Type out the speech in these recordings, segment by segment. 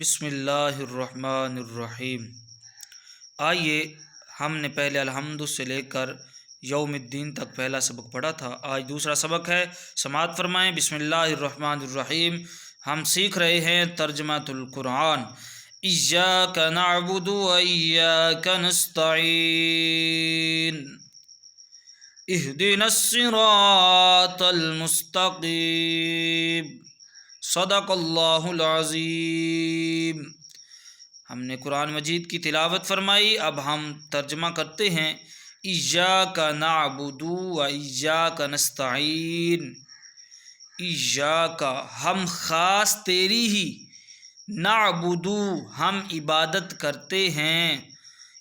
بسم اللہ الرحمن الرحیم۔ آئیے ہم نے پہلے الحمد سے لے کر یوم الدین تک پہلا سبق پڑھا تھا، آج دوسرا سبق ہے، سماعت فرمائیں۔ بسم اللہ الرحمن الرحیم۔ ہم سیکھ رہے ہیں ترجمہ القرآن۔ ایاک نعبد و ایاک نستعین اہدنا الصراط المستقیم صدق اللہ العظیم۔ ہم نے قرآن مجید کی تلاوت فرمائی، اب ہم ترجمہ کرتے ہیں۔ ایاک نعبد و ایاک نستعین، ایاک ہم خاص تیری ہی، نعبد ہم عبادت کرتے ہیں،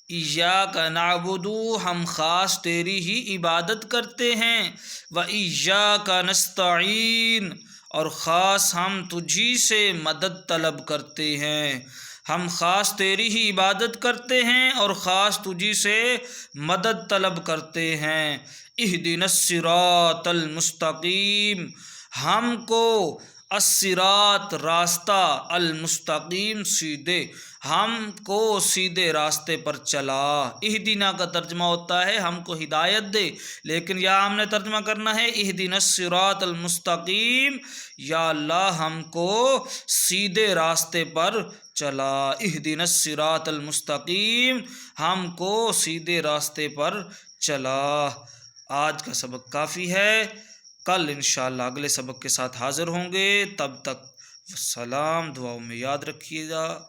ایاک نعبد ہم خاص تیری ہی عبادت کرتے ہیں، و ایاک نستعین اور خاص ہم تجھی سے مدد طلب کرتے ہیں۔ ہم خاص تیری ہی عبادت کرتے ہیں اور خاص تجھی سے مدد طلب کرتے ہیں۔ اہدنا الصراط المستقیم، ہم کو الصراط راستہ، المستقیم سیدھے، ہم کو سیدھے راستے پر چلا۔ اہدنا کا ترجمہ ہوتا ہے ہم کو ہدایت دے، لیکن یہاں ہم نے ترجمہ کرنا ہے اہدنا الصراط المستقیم، یا اللہ ہم کو سیدھے راستے پر چلا۔ اہدنا الصراط المستقیم، ہم کو سیدھے راستے پر چلا۔ آج کا سبق کافی ہے، کل انشاءاللہ اگلے سبق کے ساتھ حاضر ہوں گے، تب تک سلام، دعاؤں میں یاد رکھیے گا۔